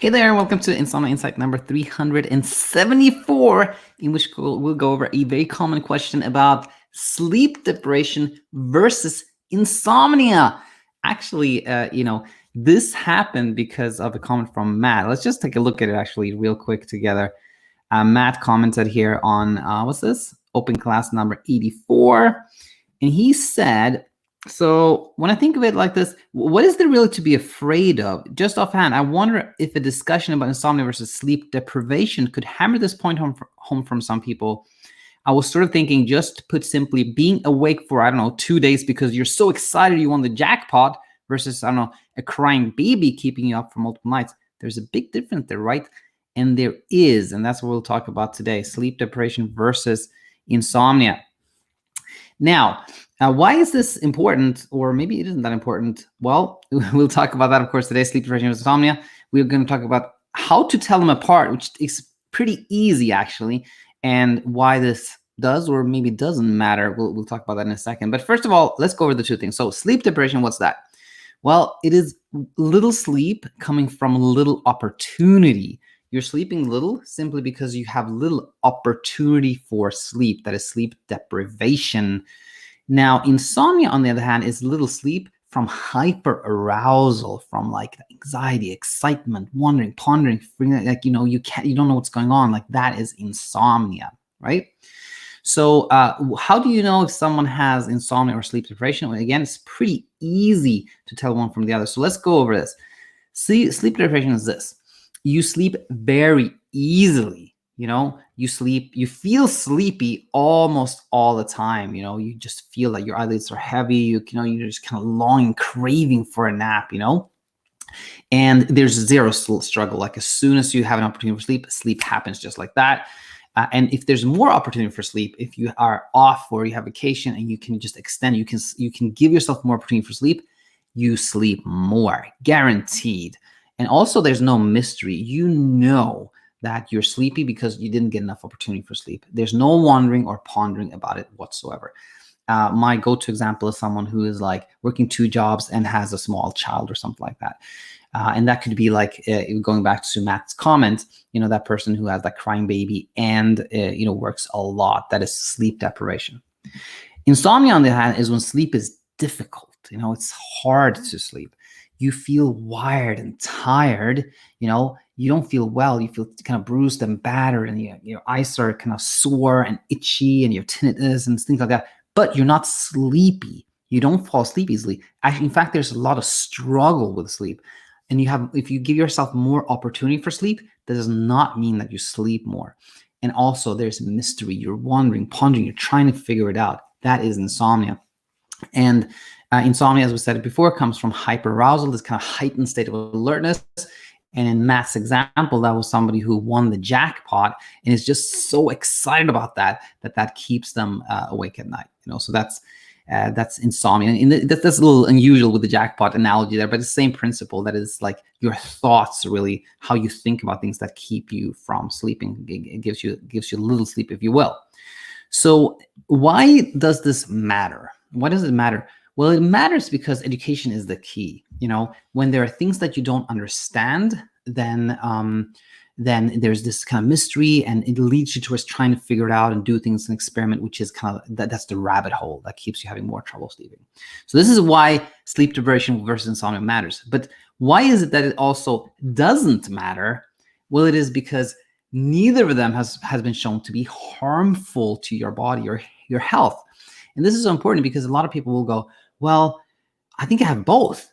Hey there, welcome to Insomnia Insight number 374, in which we'll go over a very common question about sleep deprivation versus insomnia. Actually, this happened because of a comment from Matt. Let's just take a look at it actually real quick together. Matt commented here on, what's this? Open class number 84. And he said, so when I think of it like this, what is there really to be afraid of? Just offhand, I wonder if a discussion about insomnia versus sleep deprivation could hammer this point home from some people. I was sort of thinking, just put simply, being awake for, 2 days because you're so excited you won the jackpot versus, a crying baby keeping you up for multiple nights. There's a big difference there, right? And there is, and that's what we'll talk about today, sleep deprivation versus insomnia. Now, why is this important? Or maybe it isn't that important. Well, we'll talk about that, of course, today, sleep deprivation versus insomnia. We're going to talk about how to tell them apart, which is pretty easy, actually, and why this does or maybe doesn't matter. We'll talk about that in a second. But first of all, let's go over the two things. So sleep deprivation, what's that? Well, it is little sleep coming from little opportunity. You're sleeping little simply because you have little opportunity for sleep. That is sleep deprivation. Now, insomnia, on the other hand, is little sleep from hyper arousal, from like anxiety, excitement, wondering, pondering, like, you don't know what's going on. Like that is insomnia, right? So how do you know if someone has insomnia or sleep deprivation? Well, again, it's pretty easy to tell one from the other. So let's go over this. Sleep deprivation is this. You sleep very easily. You feel sleepy almost all the time. You just feel like your eyelids are heavy. You're just kind of longing, craving for a nap, and there's zero struggle. Like as soon as you have an opportunity for sleep happens just like that. And if there's more opportunity for sleep, if you are off or you have vacation and you can just extend, you can give yourself more opportunity for sleep, you sleep more, guaranteed. And also there's no mystery. That you're sleepy because you didn't get enough opportunity for sleep. There's no wondering or pondering about it whatsoever. My go-to example is someone who is like working 2 jobs and has a small child or something like that. And that could be like, going back to Matt's comment, that person who has that crying baby and, works a lot. That is sleep deprivation. Insomnia, on the other hand, is when sleep is difficult. It's hard to sleep. You feel wired and tired. You don't feel well. You feel kind of bruised and battered, and your eyes are kind of sore and itchy, and your tinnitus and things like that. But you're not sleepy. You don't fall asleep easily. Actually, in fact, there's a lot of struggle with sleep. And if you give yourself more opportunity for sleep, that does not mean that you sleep more. And also, there's mystery. You're wondering, pondering. You're trying to figure it out. That is insomnia. And insomnia, as we said before, comes from hyperarousal, this kind of heightened state of alertness. And in Matt's example, that was somebody who won the jackpot and is just so excited about that keeps them awake at night. So that's insomnia. And that's a little unusual with the jackpot analogy there, but it's the same principle. That is like your thoughts, really, how you think about things that keep you from sleeping. It gives you little sleep, if you will. So why does this matter? Why does it matter? Well, it matters because education is the key. When there are things that you don't understand, then there's this kind of mystery, and it leads you towards trying to figure it out and do things and experiment, which is kind of that's the rabbit hole that keeps you having more trouble sleeping. So this is why sleep deprivation versus insomnia matters. But why is it that it also doesn't matter? Well, it is because neither of them has been shown to be harmful to your body or your health. And this is so important because a lot of people will go, well, I think I have both,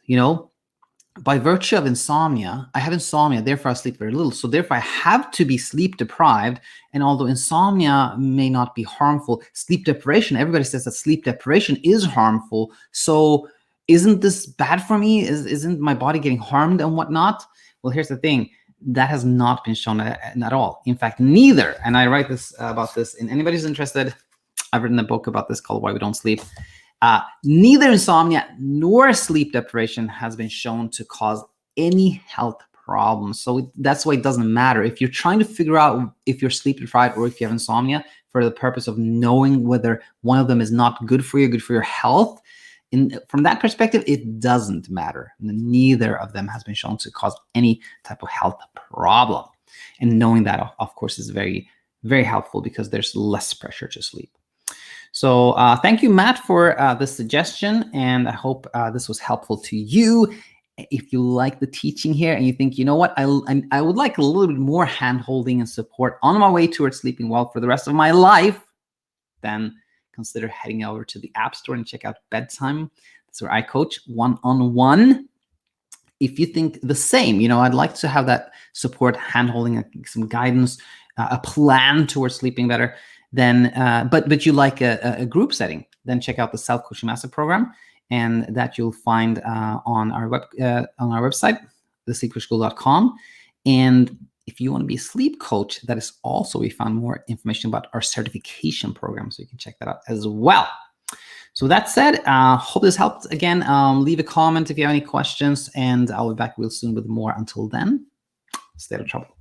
by virtue of insomnia. I have insomnia, therefore I sleep very little. So therefore I have to be sleep deprived. And although insomnia may not be harmful, sleep deprivation, everybody says that sleep deprivation is harmful. So isn't this bad for me? Isn't my body getting harmed and whatnot? Well, here's the thing. That has not been shown at all. In fact, neither. And I write about this, and anybody who's interested, I've written a book about this called Why We Don't Sleep. Neither insomnia nor sleep deprivation has been shown to cause any health problems. So that's why it doesn't matter. If you're trying to figure out if you're sleep deprived or if you have insomnia for the purpose of knowing whether one of them is not good for you, good for your health, from that perspective, it doesn't matter. Neither of them has been shown to cause any type of health problem. And knowing that, of course, is very, very helpful because there's less pressure to sleep. So thank you, Matt, for the suggestion, and I hope this was helpful to you. If you like the teaching here and you think, you know what, I would like a little bit more hand-holding and support on my way towards sleeping well for the rest of my life, then consider heading over to the App Store and check out BedTyme. That's where I coach one-on-one. If you think the same, you know, I'd like to have that support, hand-holding, some guidance, a plan towards sleeping better, then but you like a group setting, then check out the Self-Coaching Master Program, and that you'll find on our website, thesleepcoachschool.com. And if you want to be a sleep coach, that is also, we found more information about our certification program, so you can check that out as well. So that said, hope this helped. Again, leave a comment if you have any questions, and I'll be back real soon with more. Until then, stay out of trouble.